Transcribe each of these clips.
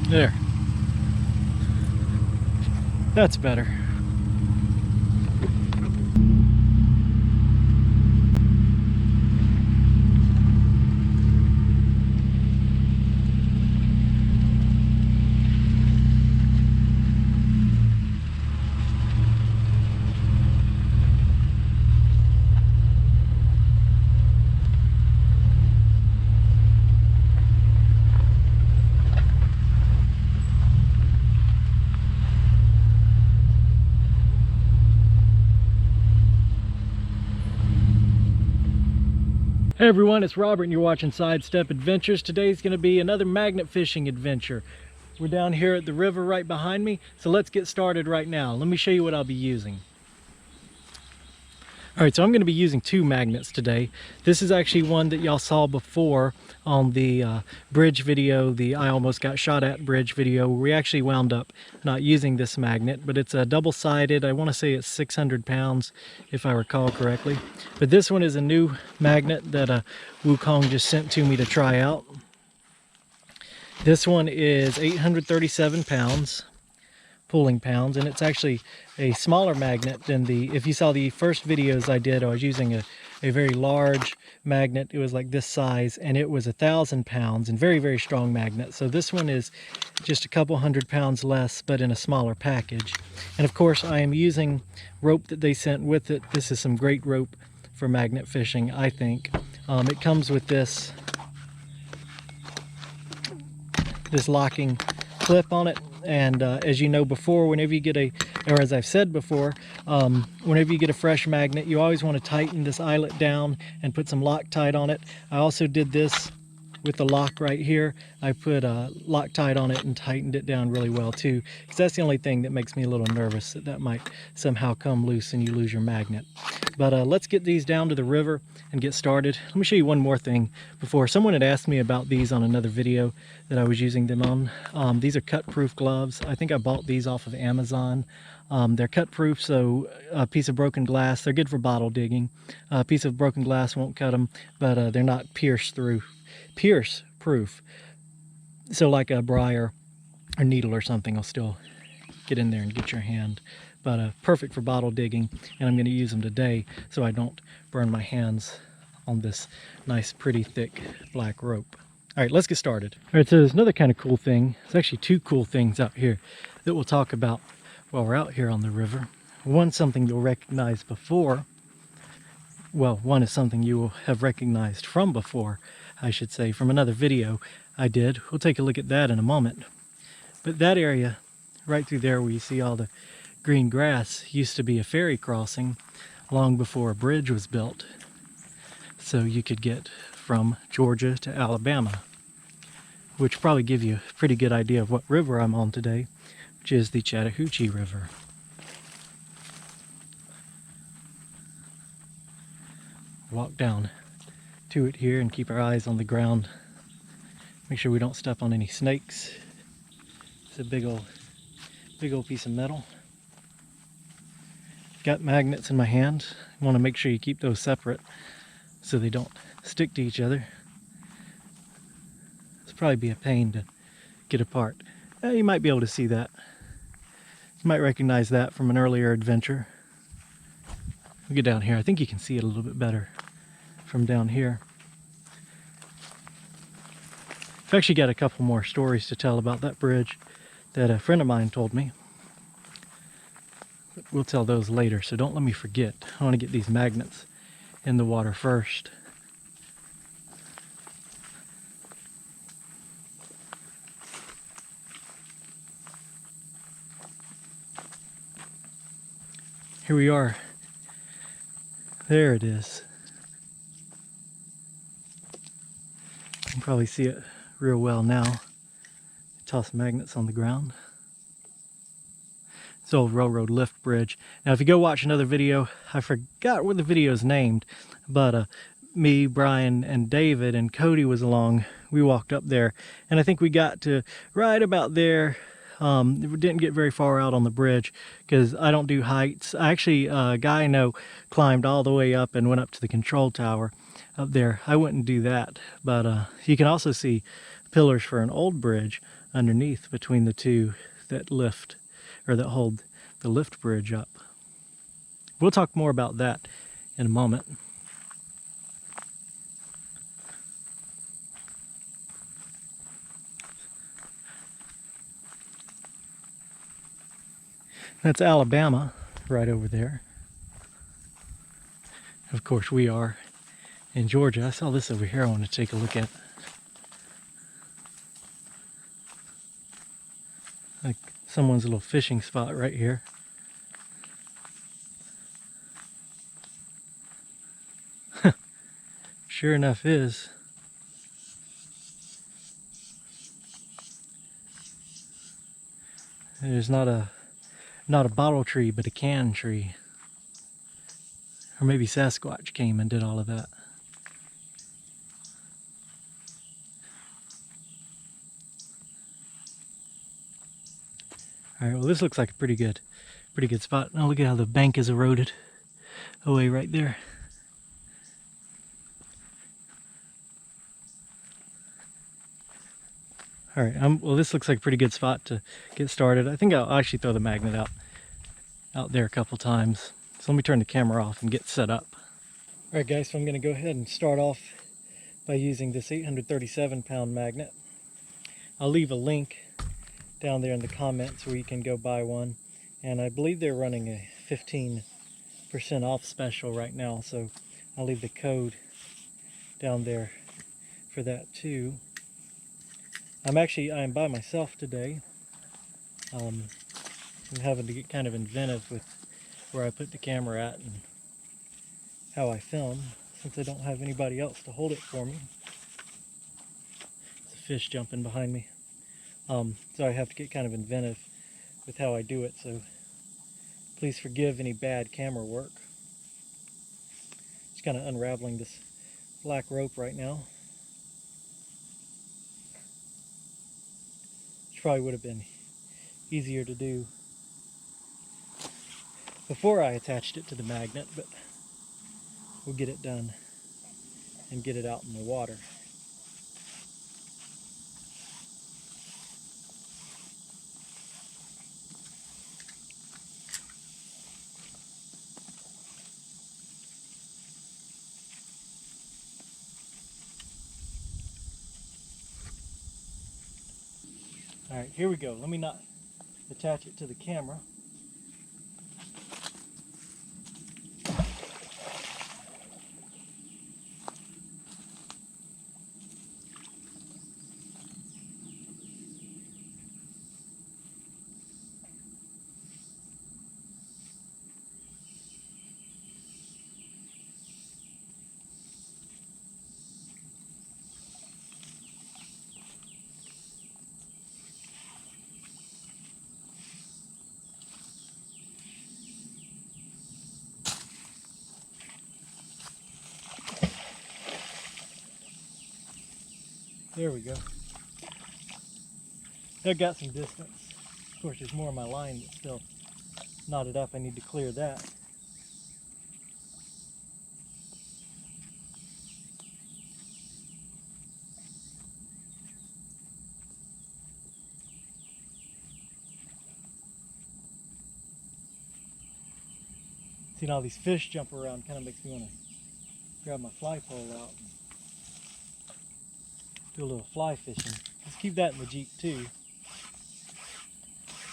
There. That's better. Hey everyone, it's Robert and you're watching Sidestep Adventures. Today's going to be another magnet fishing adventure. We're down here at the river right behind me, so let's get started right now. Let me show you what I'll be using. Alright, so I'm going to be using two magnets today. This is actually one that y'all saw before on the bridge video, the I almost got shot at bridge video. We actually wound up not using this magnet, but it's a double-sided. I want to say it's 600 pounds if I recall correctly. But this one is a new magnet that Wukong just sent to me to try out. This one is 837 pounds. Pulling pounds, and it's actually a smaller magnet than if you saw the first videos I did, I was using a very large magnet. It was like this size and it was 1,000 pounds and very, very strong magnet. So this one is just a couple 100 pounds less, but in a smaller package. And of course I am using rope that they sent with it. This is some great rope for magnet fishing, I think. It comes with this locking clip on it. And as you know before, whenever you get or as I've said before, whenever you get a fresh magnet, you always want to tighten this eyelet down and put some Loctite on it. I also did this with the lock right here. I put Loctite on it and tightened it down really well too, because that's the only thing that makes me a little nervous, that might somehow come loose and you lose your magnet. But let's get these down to the river and get started. Let me show you one more thing before. Someone had asked me about these on another video that I was using them on. These are cut-proof gloves. I think I bought these off of Amazon. They're cut-proof, so a piece of broken glass, they're good for bottle digging. A piece of broken glass won't cut them, but they're not pierce-proof. So like a briar or needle or something will still get in there and get your hand. But perfect for bottle digging, and I'm going to use them today so I don't burn my hands on this nice, pretty thick black rope. All right, let's get started. All right, so there's another kind of cool thing. There's actually two cool things out here that we'll talk about while we're out here on the river. One's something you'll recognize before. Well, one is something you will have recognized from before, I should say, from another video I did. We'll take a look at that in a moment. But that area right through there where you see all the green grass used to be a ferry crossing long before a bridge was built, so you could get from Georgia to Alabama, which probably give you a pretty good idea of what river I'm on today, which is the Chattahoochee River. Walk down to it here and keep our eyes on the ground. Make sure we don't step on any snakes. It's a big old piece of metal. Got magnets in my hand. I want to make sure you keep those separate so they don't stick to each other. It's probably be a pain to get apart. You might be able to see that. You might recognize that from an earlier adventure. We'll get down here. I think you can see it a little bit better from down here. I've actually got a couple more stories to tell about that bridge that a friend of mine told me. We'll tell those later, so don't let me forget. I want to get these magnets in the water first. Here we are. There it is. You can probably see it real well now. Toss magnets on the ground. It's old railroad lift bridge. Now if you go watch another video, I forgot what the video is named, but me, Brian, and David and Cody was along. We walked up there, and I think we got to right about there. We didn't get very far out on the bridge because I don't do heights. Actually, a guy I know climbed all the way up and went up to the control tower up there. I wouldn't do that, but you can also see pillars for an old bridge underneath between the two that lift, or that hold the lift bridge up. We'll talk more about that in a moment. That's Alabama right over there. Of course, we are in Georgia. I saw this over here I want to take a look at. Like someone's little fishing spot right here. Sure enough is. There's not a bottle tree, but a can tree. Or maybe Sasquatch came and did all of that. All right, well, this looks like a pretty good spot. Now look at how the bank is eroded away right there. All right, well, this looks like a pretty good spot to get started. I think I'll actually throw the magnet out there a couple times. So let me turn the camera off and get set up. All right, guys, so I'm going to go ahead and start off by using this 837-pound magnet. I'll leave a link down there in the comments where you can go buy one. And I believe they're running a 15% off special right now, so I'll leave the code down there for that too. I'm by myself today. I'm having to get kind of inventive with where I put the camera at and how I film, since I don't have anybody else to hold it for me. There's a fish jumping behind me. So I have to get kind of inventive with how I do it, so please forgive any bad camera work. Just kind of unraveling this black rope right now. Which probably would have been easier to do before I attached it to the magnet, but we'll get it done and get it out in the water. All right, here we go. Let me not attach it to the camera. There we go. That got some distance. Of course, there's more of my line that's still knotted up. I need to clear that. Seeing all these fish jump around kind of makes me want to grab my fly pole out and do a little fly fishing. Let's keep that in the Jeep too.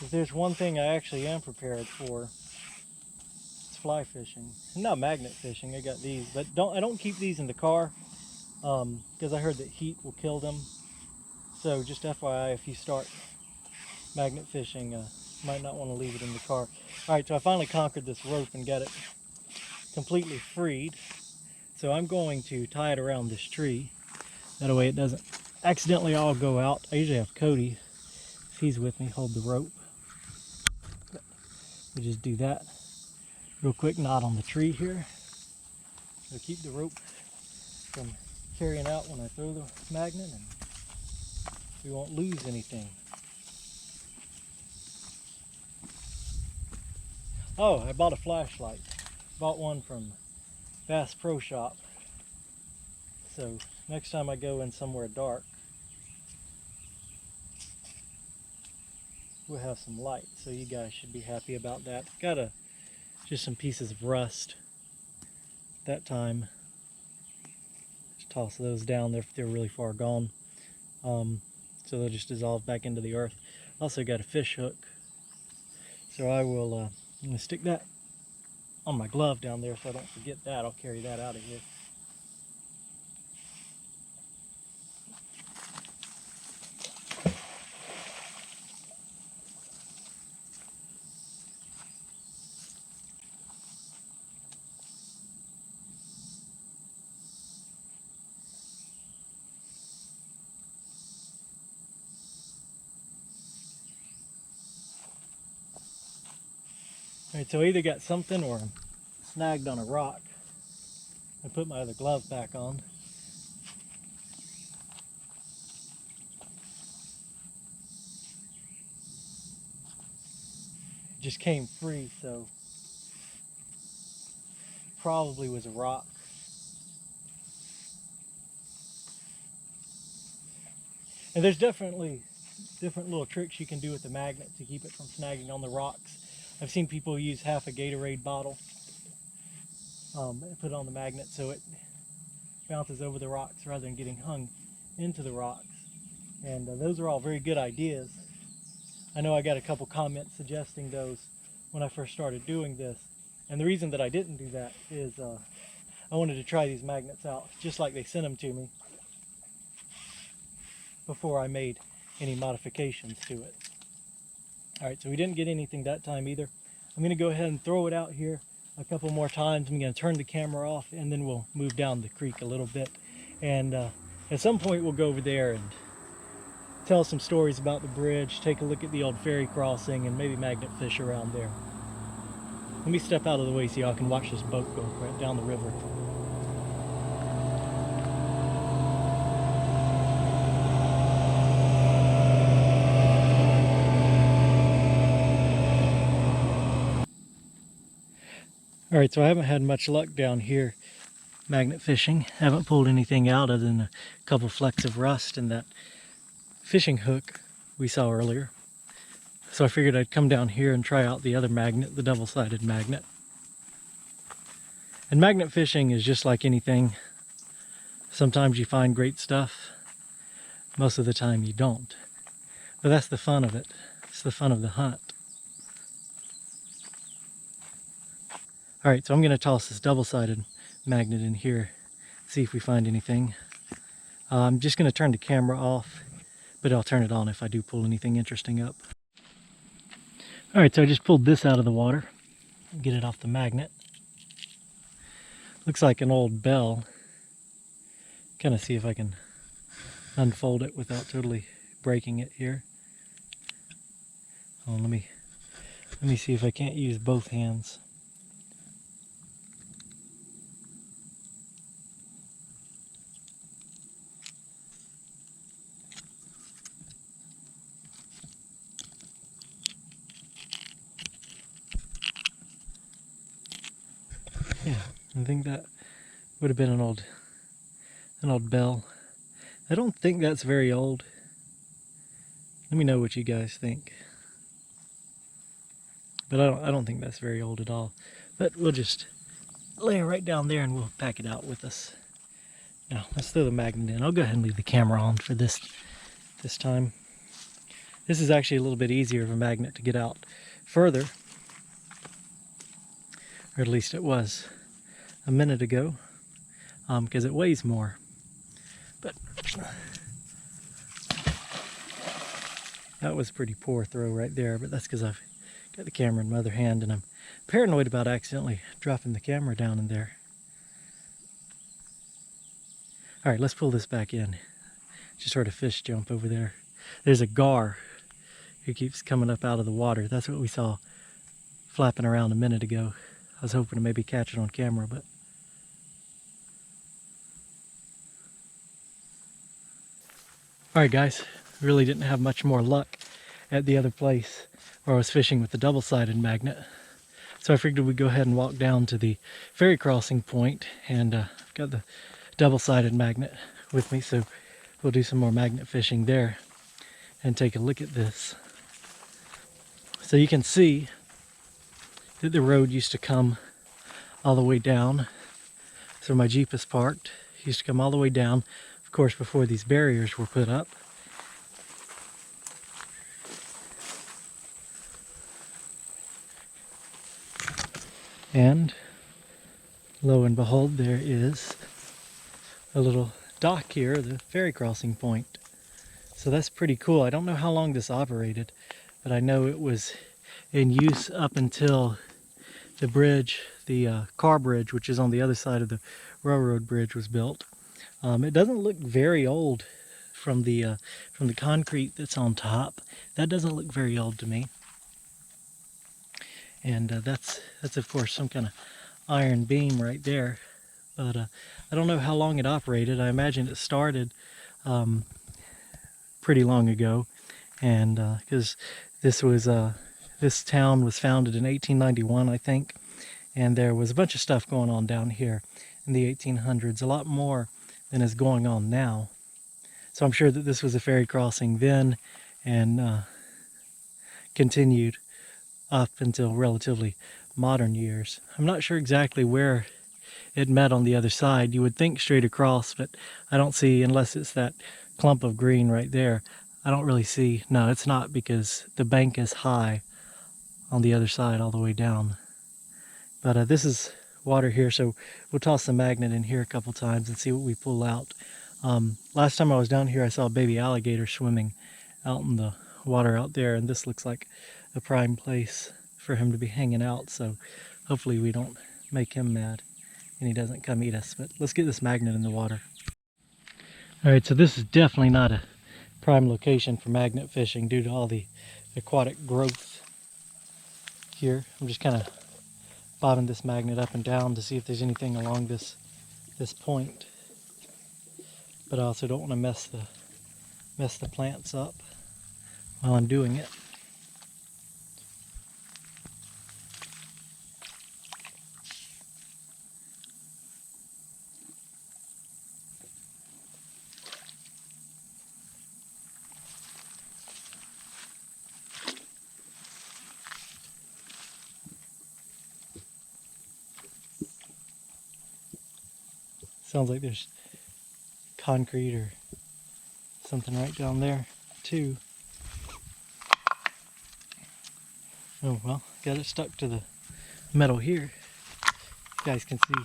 If there's one thing I actually am prepared for, it's fly fishing. Not magnet fishing. I got these, but I don't keep these in the car because I heard that heat will kill them. So just FYI, if you start magnet fishing, might not want to leave it in the car. All right, so I finally conquered this rope and got it completely freed. So I'm going to tie it around this tree. That way it doesn't accidentally all go out. I usually have Cody, if he's with me, hold the rope. But we just do that. Real quick knot on the tree here. So keep the rope from carrying out when I throw the magnet, and we won't lose anything. Oh, I bought a flashlight. Bought one from Bass Pro Shop. So next time I go in somewhere dark, we'll have some light, so you guys should be happy about that. Got just some pieces of rust that time. Just toss those down there if they're really far gone. So they'll just dissolve back into the earth. Also got a fish hook, so I will I'm gonna stick that on my glove down there so I don't forget that. I'll carry that out of here. Alright, so I either got something or I'm snagged on a rock. I put my other glove back on. It just came free, so probably was a rock. And there's definitely different little tricks you can do with the magnet to keep it from snagging on the rocks. I've seen people use half a Gatorade bottle and put it on the magnet so it bounces over the rocks rather than getting hung into the rocks. And those are all very good ideas. I know I got a couple comments suggesting those when I first started doing this. And the reason that I didn't do that is I wanted to try these magnets out just like they sent them to me before I made any modifications to it. Alright, so we didn't get anything that time either. I'm going to go ahead and throw it out here a couple more times. I'm going to turn the camera off and then we'll move down the creek a little bit. And at some point we'll go over there and tell some stories about the bridge, take a look at the old ferry crossing, and maybe magnet fish around there. Let me step out of the way so y'all can watch this boat go right down the river. Alright, so I haven't had much luck down here magnet fishing. I haven't pulled anything out other than a couple flecks of rust and that fishing hook we saw earlier. So I figured I'd come down here and try out the other magnet, the double-sided magnet. And magnet fishing is just like anything. Sometimes you find great stuff. Most of the time you don't. But that's the fun of it. It's the fun of the hunt. Alright, so I'm going to toss this double-sided magnet in here, see if we find anything. I'm just going to turn the camera off, but I'll turn it on if I do pull anything interesting up. Alright, so I just pulled this out of the water. Get it off the magnet. Looks like an old bell. Kind of see if I can unfold it without totally breaking it here. Oh, let me see if I can't use both hands. Yeah, I think that would have been an old bell. I don't think that's very old. Let me know what you guys think. But I don't think that's very old at all. But we'll just lay it right down there and we'll pack it out with us. Now let's throw the magnet in. I'll go ahead and leave the camera on for this time. This is actually a little bit easier of a magnet to get out further. Or at least it was a minute ago, because it weighs more. But that was a pretty poor throw right there, but that's because I've got the camera in my other hand and I'm paranoid about accidentally dropping the camera down in there. Alright, let's pull this back in. Just heard a fish jump over there. There's a gar who keeps coming up out of the water. That's what we saw flapping around a minute ago. I was hoping to maybe catch it on camera, but alright guys, really didn't have much more luck at the other place where I was fishing with the double-sided magnet. So I figured we'd go ahead and walk down to the ferry crossing point, and I've got the double-sided magnet with me, so we'll do some more magnet fishing there and take a look at this. So you can see that the road used to come all the way down. So my Jeep is parked. It used to come all the way down, of course, before these barriers were put up. And lo and behold, there is a little dock here, the ferry crossing point. So that's pretty cool. I don't know how long this operated, but I know it was in use up until the bridge, the car bridge, which is on the other side of the railroad bridge, was built. It doesn't look very old from the concrete that's on top. That doesn't look very old to me. And that's of course some kind of iron beam right there. But I don't know how long it operated. I imagine it started pretty long ago, and because this town was founded in 1891, I think, and there was a bunch of stuff going on down here in the 1800s, a lot more than is going on now. So I'm sure that this was a ferry crossing then, and continued up until relatively modern years. I'm not sure exactly where it met on the other side. You would think straight across, but I don't see, unless it's that clump of green right there, I don't really see. No, it's not, because the bank is high on the other side all the way down. But this is water here, so we'll toss the magnet in here a couple times and see what we pull out. Last time I was down here, I saw a baby alligator swimming out in the water out there, and this looks like a prime place for him to be hanging out, so hopefully we don't make him mad and he doesn't come eat us. But let's get this magnet in the water. Alright, so this is definitely not a prime location for magnet fishing due to all the aquatic growth here. I'm just kind of bobbing this magnet up and down to see if there's anything along this point, but I also don't want to mess the plants up while I'm doing it. Sounds like there's concrete or something right down there too. Oh well, got it stuck to the metal here. You guys can see.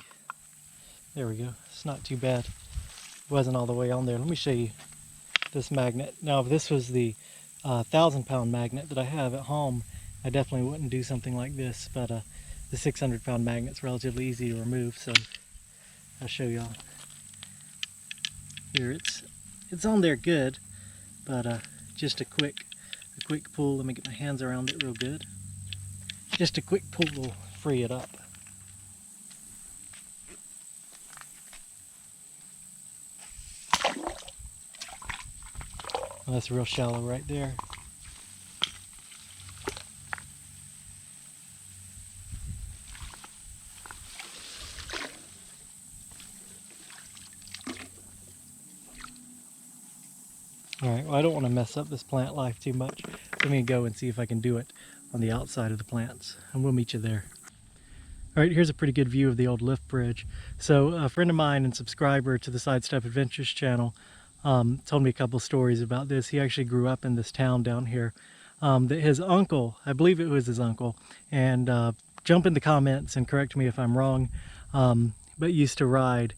There we go. It's not too bad. It wasn't all the way on there. Let me show you this magnet. Now, if this was the 1,000-pound magnet that I have at home, I definitely wouldn't do something like this. But the 600-pound magnet's relatively easy to remove, so I'll show y'all. Here, it's on there good, but just a quick pull. Let me get my hands around it real good. Just a quick pull will free it up. Well, that's real shallow right there. Alright, well, I don't want to mess up this plant life too much. Let me go and see if I can do it on the outside of the plants, and we'll meet you there. Alright, here's a pretty good view of the old lift bridge. So a friend of mine and subscriber to the Sidestep Adventures channel told me a couple stories about this. He actually grew up in this town down here. That his uncle, I believe it was his uncle, and jump in the comments and correct me if I'm wrong, but used to ride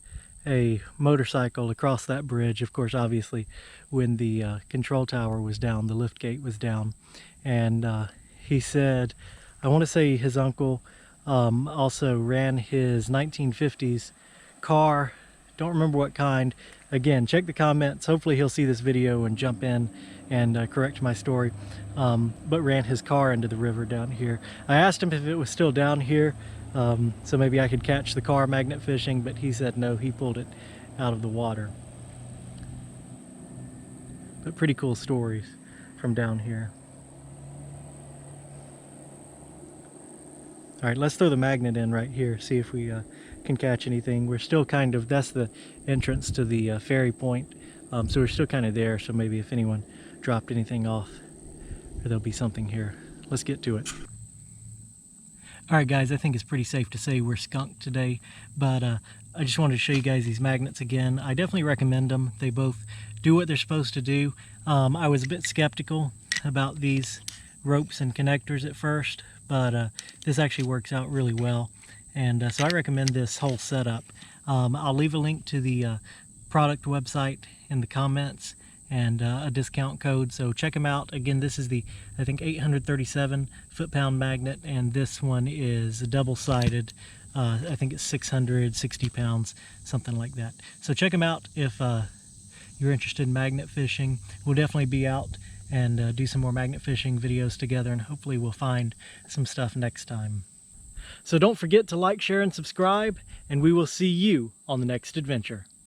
a motorcycle across that bridge, of course, obviously, when the control tower was down, the lift gate was down. And he said, I want to say his uncle also ran his 1950s car, don't remember what kind. Again, check the comments. Hopefully he'll see this video and jump in and correct my story. But ran his car into the river down here. I asked him if it was still down here, so maybe I could catch the car magnet fishing, but he said no, he pulled it out of the water. But pretty cool stories from down here. All right, let's throw the magnet in right here, see if we can catch anything. We're still kind of, that's the entrance to the ferry point, so we're still kind of there, so maybe if anyone dropped anything off, there'll be something here let's get to it. Alright guys, I think it's pretty safe to say we're skunked today, but I just wanted to show you guys these magnets again. I definitely recommend them. They both do what they're supposed to do. I was a bit skeptical about these ropes and connectors at first, but this actually works out really well, and so I recommend this whole setup. I'll leave a link to the product website in the comments and a discount code, so check them out. Again, this is the, I think, 837 foot-pound magnet, and this one is double-sided. I think it's 660 pounds, something like that. So check them out if you're interested in magnet fishing. We'll definitely be out and do some more magnet fishing videos together, and hopefully we'll find some stuff next time. So don't forget to like, share, and subscribe, and we will see you on the next adventure.